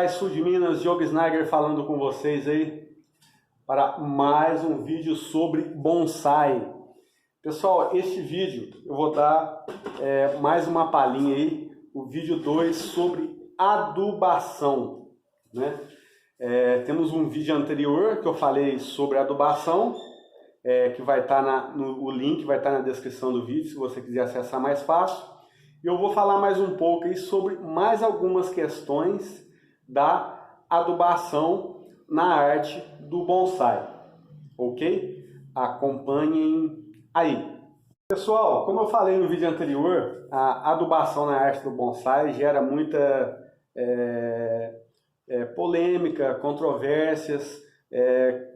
Gerais, sul de Minas, Diogo Sneiger falando com vocês aí para mais um vídeo sobre bonsai. Pessoal, este vídeo eu vou dar mais uma palhinha aí, o vídeo 2 sobre adubação, né? Temos um vídeo anterior que eu falei sobre adubação, que vai estar o link vai estar na descrição do vídeo, se você quiser acessar mais fácil. E eu vou falar mais um pouco aí sobre mais algumas questões da adubação na arte do bonsai, ok? Acompanhem aí. Pessoal, como eu falei no vídeo anterior, a adubação na arte do bonsai gera muita polêmica, controvérsias,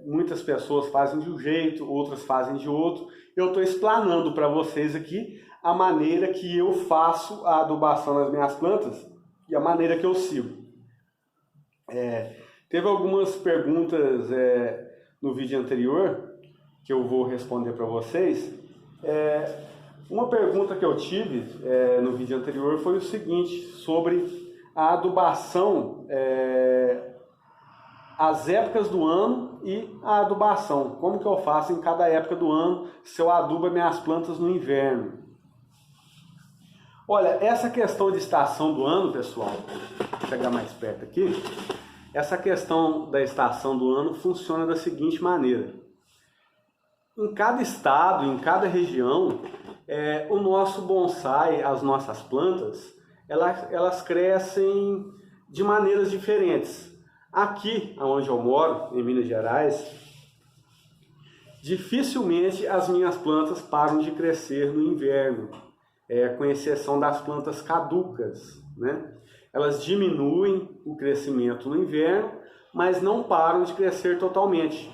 muitas pessoas fazem de um jeito, outras fazem de outro. Eu estou explanando para vocês aqui a maneira que eu faço a adubação nas minhas plantas e a maneira que eu sigo. Teve algumas perguntas no vídeo anterior que eu vou responder para vocês. Uma pergunta que eu tive no vídeo anterior foi o seguinte, sobre a adubação, as épocas do ano e a adubação. Como que eu faço em cada época do ano se eu adubo minhas plantas no inverno? Olha, essa questão de estação do ano, pessoal, vou chegar mais perto aqui, essa questão da estação do ano funciona da seguinte maneira. Em cada estado, em cada região, o nosso bonsai, as nossas plantas, elas crescem de maneiras diferentes. Aqui, onde eu moro, em Minas Gerais, dificilmente as minhas plantas param de crescer no inverno, com exceção das plantas caducas, né? Elas diminuem o crescimento no inverno, mas não param de crescer totalmente.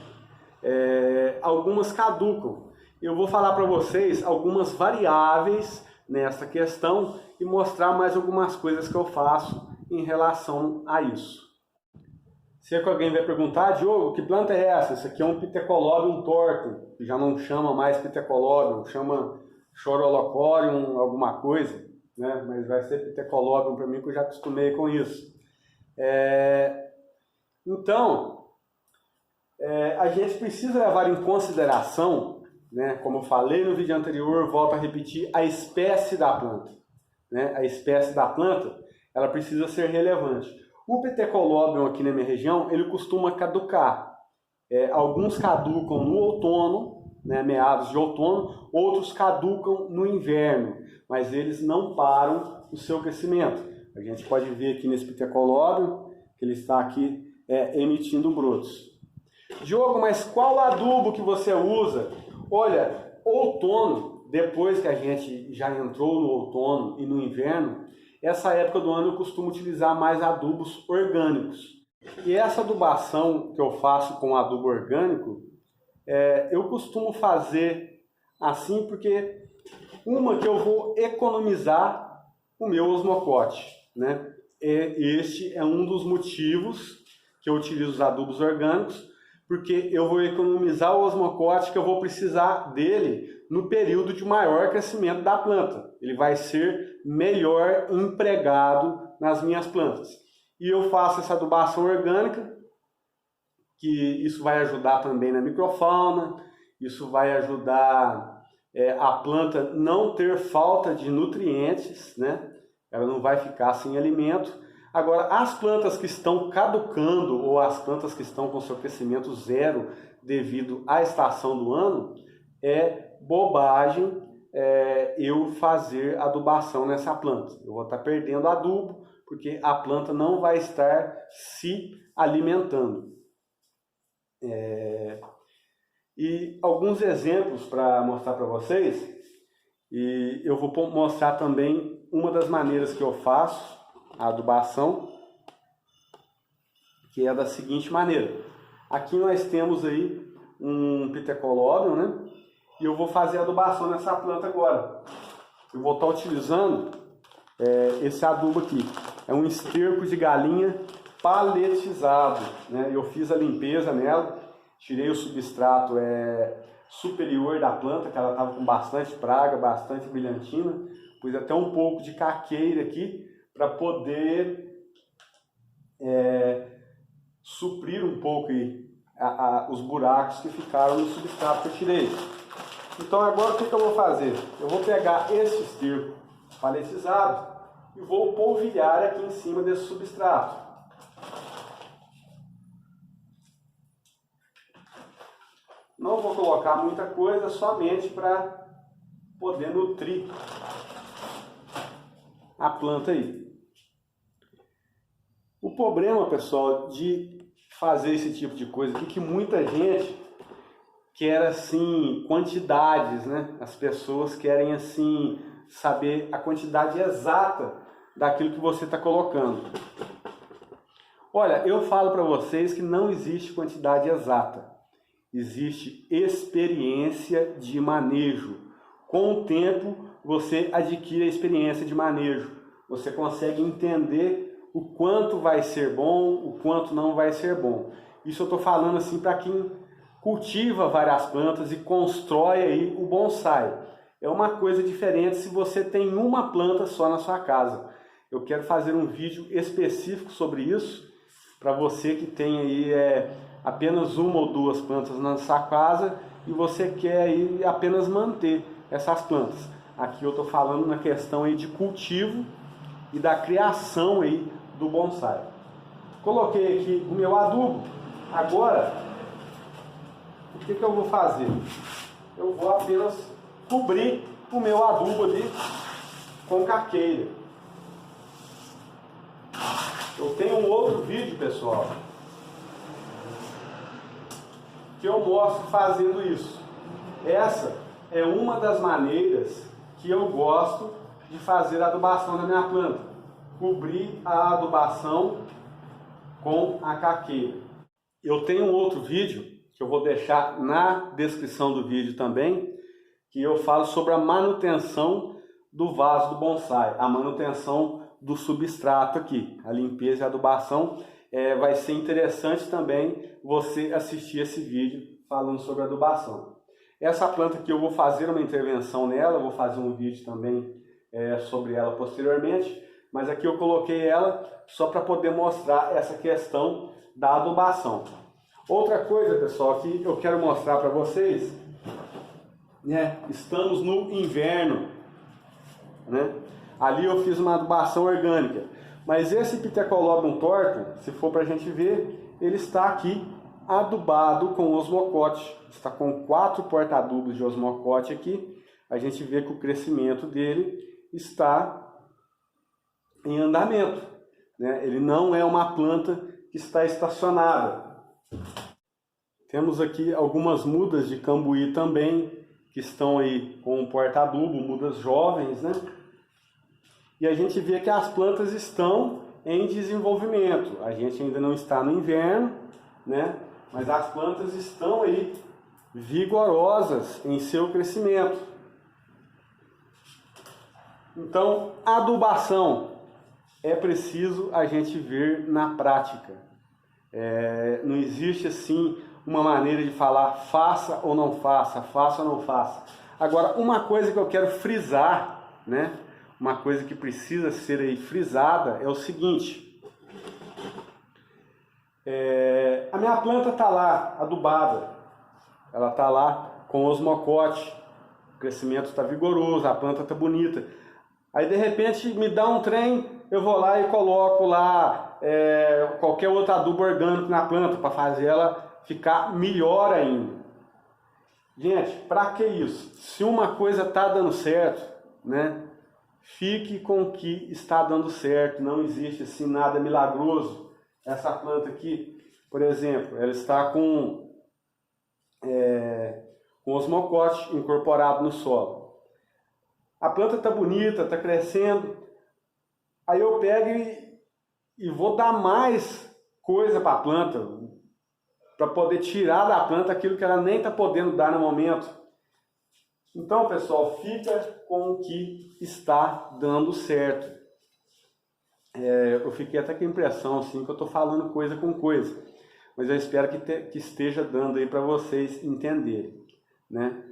Algumas caducam. Eu vou falar para vocês algumas variáveis nessa questão e mostrar mais algumas coisas que eu faço em relação a isso. Se alguém vai perguntar, Diogo, que planta é essa? Isso aqui é um Pithecolobium torto, que já não chama mais Pithecolobium, chama Chorolocorium alguma coisa, né? Mas vai ser Pithecolobium para mim, que eu já acostumei com isso. Então, a gente precisa levar em consideração, né, como eu falei no vídeo anterior, volto a repetir, a espécie da planta, né? A espécie da planta, ela precisa ser relevante. O Pithecolobium aqui na minha região, ele costuma caducar. Alguns caducam no outono, né, meados de outono, outros caducam no inverno, mas eles não param o seu crescimento. A gente pode ver aqui nesse Pithecolobium que ele está aqui emitindo brotos. Diogo, mas qual adubo que você usa? Olha, outono, depois que a gente já entrou no outono e no inverno, essa época do ano eu costumo utilizar mais adubos orgânicos. E essa adubação que eu faço com adubo orgânico, eu costumo fazer assim porque que eu vou economizar o meu osmocote, né? Este é um dos motivos que eu utilizo os adubos orgânicos, porque eu vou economizar o osmocote que eu vou precisar dele no período de maior crescimento da planta. Ele vai ser melhor empregado nas minhas plantas. E eu faço essa adubação orgânica, que isso vai ajudar também na microfauna, isso vai ajudar a planta não ter falta de nutrientes, né? Ela não vai ficar sem alimento. Agora, as plantas que estão caducando ou as plantas que estão com seu crescimento zero devido à estação do ano, é bobagem eu fazer adubação nessa planta. Eu vou estar perdendo adubo porque a planta não vai estar se alimentando. E alguns exemplos para mostrar para vocês, e eu vou mostrar também uma das maneiras que eu faço a adubação, que é da seguinte maneira. Aqui nós temos aí um Pithecolobium, né? E eu vou fazer a adubação nessa planta agora. Eu vou estar utilizando esse adubo aqui. É um esterco de galinha paletizado, né? Eu fiz a limpeza nela, tirei o substrato superior da planta, que ela estava com bastante praga, bastante brilhantina. Pus até um pouco de caqueira aqui, para poder suprir um pouco aí, os buracos que ficaram no substrato que eu tirei. Então agora o que eu vou fazer? Eu vou pegar esse esterco paletizado e vou polvilhar aqui em cima desse substrato. Não vou colocar muita coisa, somente para poder nutrir a planta aí. O problema, pessoal, de fazer esse tipo de coisa aqui, que muita gente quer assim quantidades, né? As pessoas querem assim saber a quantidade exata daquilo que você está colocando. Olha, eu falo para vocês que não existe quantidade exata. Existe experiência de manejo. Com o tempo, você adquire a experiência de manejo. Você consegue entender o quanto vai ser bom, o quanto não vai ser bom. Isso eu estou falando assim para quem cultiva várias plantas e constrói aí o bonsai. É uma coisa diferente se você tem uma planta só na sua casa. Eu quero fazer um vídeo específico sobre isso, para você que tem aí apenas uma ou duas plantas na sua casa e você quer aí apenas manter essas plantas. Aqui eu estou falando na questão aí de cultivo e da criação aí do bonsai. Coloquei aqui o meu adubo. Agora, o que eu vou fazer? Eu vou apenas cobrir o meu adubo ali com caqueira. Eu tenho um outro vídeo, pessoal, que eu mostro fazendo isso. Essa é uma das maneiras que eu gosto de fazer a adubação da minha planta. Cobrir a adubação com a caqueira. Eu tenho um outro vídeo, que eu vou deixar na descrição do vídeo também, que eu falo sobre a manutenção do vaso do bonsai, a manutenção do substrato aqui, a limpeza e a adubação. Vai ser interessante também você assistir esse vídeo falando sobre adubação. Essa planta aqui eu vou fazer uma intervenção nela, eu vou fazer um vídeo também sobre ela posteriormente, mas aqui eu coloquei ela só para poder mostrar essa questão da adubação. Outra coisa, pessoal, que eu quero mostrar para vocês, né? Estamos no inverno, né? Ali eu fiz uma adubação orgânica, mas esse Pithecolobium torto, se for para a gente ver, ele está aqui adubado com osmocote. Está com 4 porta-adubos de osmocote aqui. A gente vê que o crescimento dele está em andamento, né? Ele não é uma planta que está estacionada. Temos aqui algumas mudas de cambuí também, que estão aí com um porta-adubo, mudas jovens, né? E a gente vê que as plantas estão em desenvolvimento. A gente ainda não está no inverno, né? Mas as plantas estão aí vigorosas em seu crescimento. Então, adubação é preciso a gente ver na prática. Não existe assim uma maneira de falar faça ou não faça, faça ou não faça. Agora, uma coisa que eu quero frisar, né? Uma coisa que precisa ser aí frisada é o seguinte: a minha planta está lá adubada, ela está lá com osmocote, o crescimento está vigoroso, a planta está bonita. Aí de repente me dá um trem, eu vou lá e coloco lá qualquer outro adubo orgânico na planta para fazer ela ficar melhor ainda. Gente, para que isso? Se uma coisa está dando certo, né? Fique com o que está dando certo, não existe assim nada milagroso. Essa planta aqui, por exemplo, ela está com osmocote incorporado no solo. A planta está bonita, está crescendo, aí eu pego e vou dar mais coisa para a planta, para poder tirar da planta aquilo que ela nem está podendo dar no momento. Então, pessoal, fica com o que está dando certo. Eu fiquei até com a impressão assim, que eu estou falando coisa com coisa, mas eu espero que esteja dando aí para vocês entenderem, né?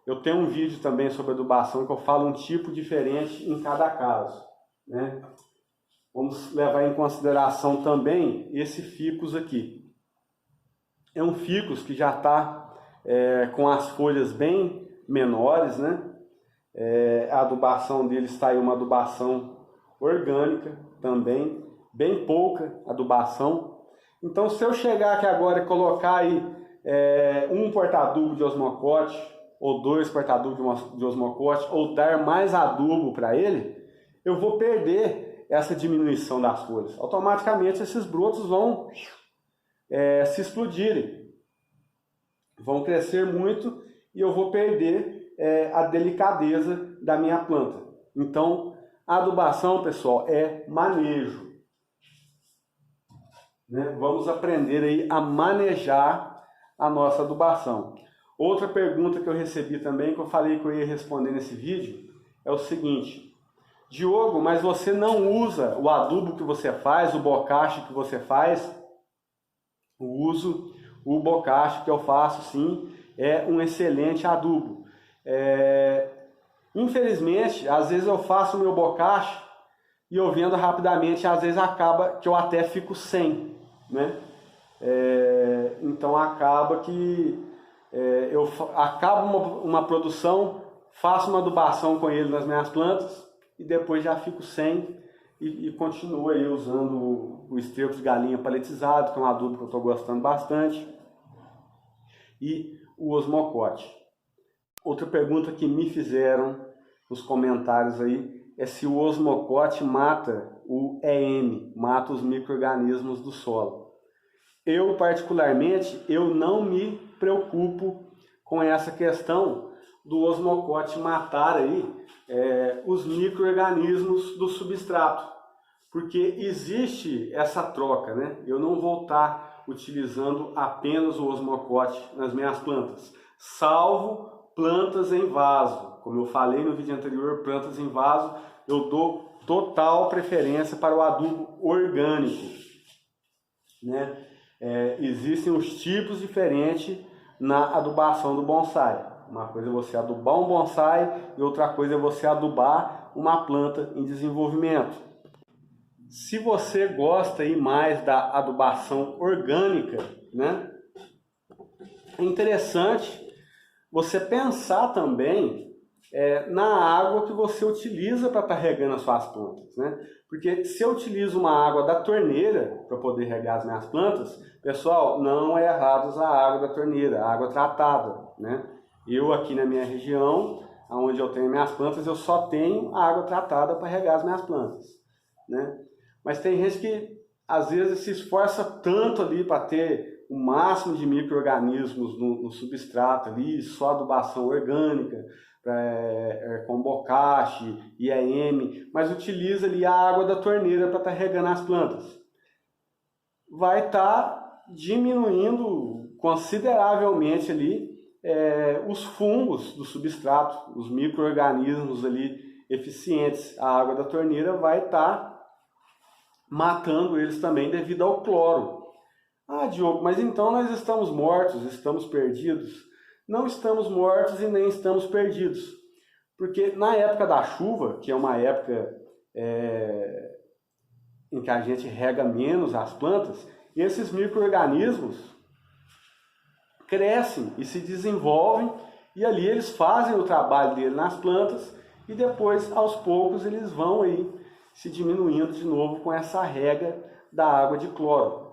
Eu tenho um vídeo também sobre adubação que eu falo um tipo diferente em cada caso, né? vamos levar em consideração também esse ficus aqui. É um ficus que já está com as folhas bem menores, né? A adubação dele está aí uma adubação orgânica também, bem pouca adubação. Então, se eu chegar aqui agora e colocar aí um porta-adubo de osmocote, ou 2 porta-adubos de osmocote, ou dar mais adubo para ele, eu vou perder essa diminuição das folhas. Automaticamente esses brotos vão se explodirem, vão crescer muito e eu vou perder a delicadeza da minha planta. Então, a adubação, pessoal, é manejo. Né? Vamos aprender aí a manejar a nossa adubação. Outra pergunta que eu recebi também, que eu falei que eu ia responder nesse vídeo, é o seguinte: Diogo, mas você não usa o adubo que você faz, o bocache que você faz? Eu uso o bocache que eu faço, sim, é um excelente adubo. Infelizmente, às vezes eu faço o meu bocache e eu vendo rapidamente, às vezes acaba que eu até fico sem, né? Então acaba que eu acabo uma produção, faço uma adubação com ele nas minhas plantas e depois já fico sem e continuo aí usando o esterco de galinha paletizado, que é um adubo que eu estou gostando bastante, e o osmocote. Outra pergunta que me fizeram nos comentários aí é se o osmocote mata o EM, mata os micro-organismos do solo. Eu, particularmente, eu não me preocupo com essa questão do osmocote matar aí, os micro-organismos do substrato, porque existe essa troca, né? Eu não vou estar utilizando apenas o osmocote nas minhas plantas, salvo plantas em vaso. Como eu falei no vídeo anterior, plantas em vaso, eu dou total preferência para o adubo orgânico, né? Existem os tipos diferentes na adubação do bonsai. Uma coisa é você adubar um bonsai e outra coisa é você adubar uma planta em desenvolvimento. Se você gosta aí mais da adubação orgânica, né? É interessante você pensar também na água que você utiliza para estar regando as suas plantas, né? Porque se eu utilizo uma água da torneira para poder regar as minhas plantas, pessoal, não é errado usar a água da torneira, água tratada, né? Eu aqui na minha região, onde eu tenho minhas plantas, eu só tenho água tratada para regar as minhas plantas, né? Mas tem gente que às vezes se esforça tanto ali para ter o máximo de micro-organismos no substrato ali, só adubação orgânica, com bocache, IEM, mas utiliza ali a água da torneira para estar regando as plantas. Vai estar diminuindo consideravelmente ali os fungos do substrato, os micro-organismos ali eficientes. A água da torneira vai estar matando eles também devido ao cloro. Ah, Diogo, mas então nós estamos mortos, estamos perdidos? Não estamos mortos e nem estamos perdidos. Porque na época da chuva, que é uma época em que a gente rega menos as plantas, esses micro-organismos crescem e se desenvolvem e ali eles fazem o trabalho dele nas plantas e depois, aos poucos, eles vão aí se diminuindo de novo com essa rega da água de cloro.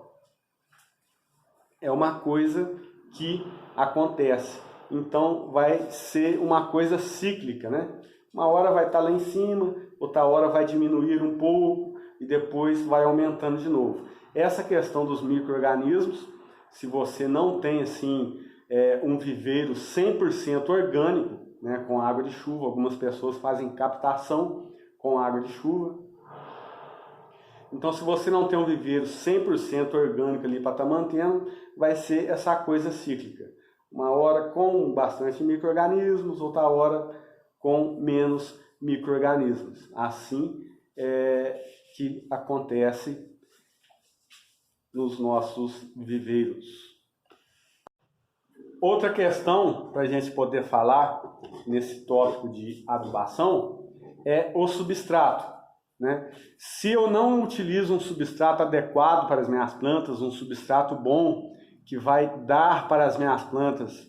É uma coisa que acontece. Então vai ser uma coisa cíclica, né? Uma hora vai estar lá em cima, outra hora vai diminuir um pouco e depois vai aumentando de novo. Essa questão dos micro-organismos, se você não tem assim um viveiro 100% orgânico, né, com água de chuva, algumas pessoas fazem captação com água de chuva. Então, se você não tem um viveiro 100% orgânico ali para estar mantendo, vai ser essa coisa cíclica. Uma hora com bastante micro-organismos, outra hora com menos micro-organismos. Assim que acontece nos nossos viveiros. Outra questão para a gente poder falar nesse tópico de adubação é o substrato. né? Se eu não utilizo um substrato adequado para as minhas plantas, um substrato bom, que vai dar para as minhas plantas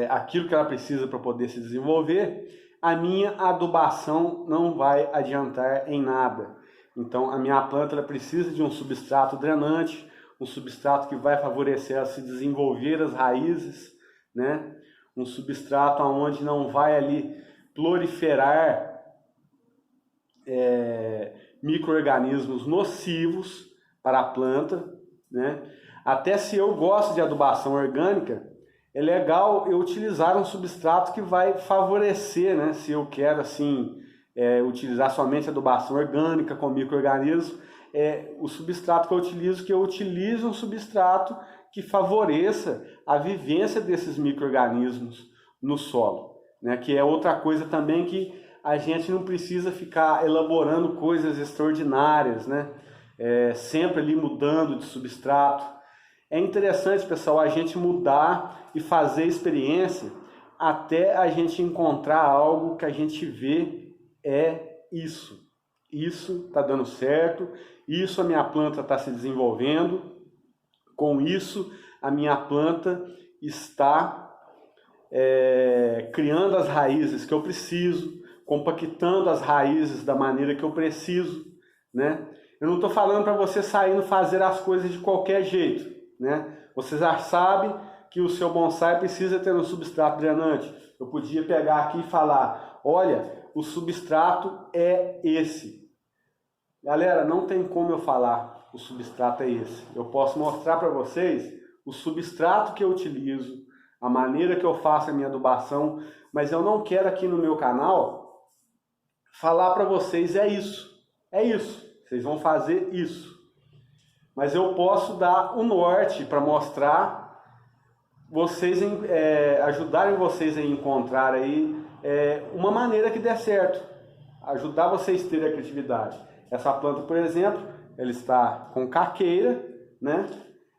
aquilo que ela precisa para poder se desenvolver, a minha adubação não vai adiantar em nada. Então, a minha planta ela precisa de um substrato drenante, um substrato que vai favorecer ela se desenvolver as raízes, né? Um substrato onde não vai ali proliferar micro-organismos nocivos para a planta, né? Até se eu gosto de adubação orgânica, é legal eu utilizar um substrato que vai favorecer, né? Se eu quero assim utilizar somente adubação orgânica com micro-organismos, o substrato que eu utilizo um substrato que favoreça a vivência desses micro-organismos no solo, né? Que é outra coisa também que a gente não precisa ficar elaborando coisas extraordinárias, né? Sempre ali mudando de substrato. É interessante, pessoal, a gente mudar e fazer experiência até a gente encontrar algo que a gente vê isso. Isso está dando certo, isso a minha planta está se desenvolvendo, com isso a minha planta está criando as raízes que eu preciso, compactando as raízes da maneira que eu preciso, né? Eu não estou falando para você saindo fazer as coisas de qualquer jeito, né? Você já sabe que o seu bonsai precisa ter um substrato drenante. Eu podia pegar aqui e falar, olha, o substrato é esse. Galera, não tem como eu falar o substrato é esse. Eu posso mostrar para vocês o substrato que eu utilizo, a maneira que eu faço a minha adubação, mas eu não quero aqui no meu canal falar para vocês é isso, vocês vão fazer isso. Mas eu posso dar o norte para mostrar vocês, ajudarem vocês a encontrar aí uma maneira que dê certo, ajudar vocês a terem a criatividade. Essa planta, por exemplo, ela está com caqueira, né?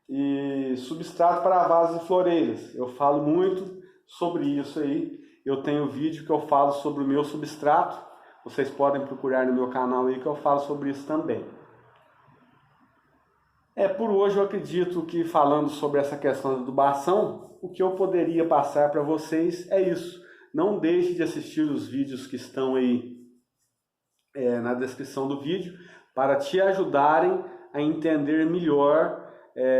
E substrato para vasos e floreiras. Eu falo muito sobre isso aí. Eu tenho vídeo que eu falo sobre o meu substrato. Vocês podem procurar no meu canal aí que eu falo sobre isso também. Por hoje eu acredito que falando sobre essa questão da adubação, o que eu poderia passar para vocês é isso. Não deixe de assistir os vídeos que estão aí na descrição do vídeo para te ajudarem a entender melhor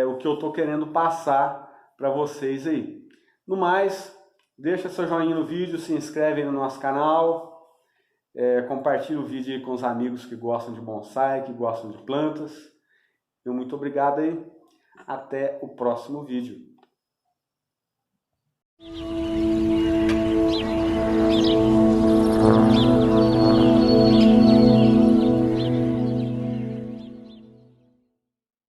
o que eu estou querendo passar para vocês aí. No mais, deixa seu joinha no vídeo, se inscreve no nosso canal, compartilha o vídeo aí com os amigos que gostam de bonsai, que gostam de plantas. Muito obrigado aí, até o próximo vídeo.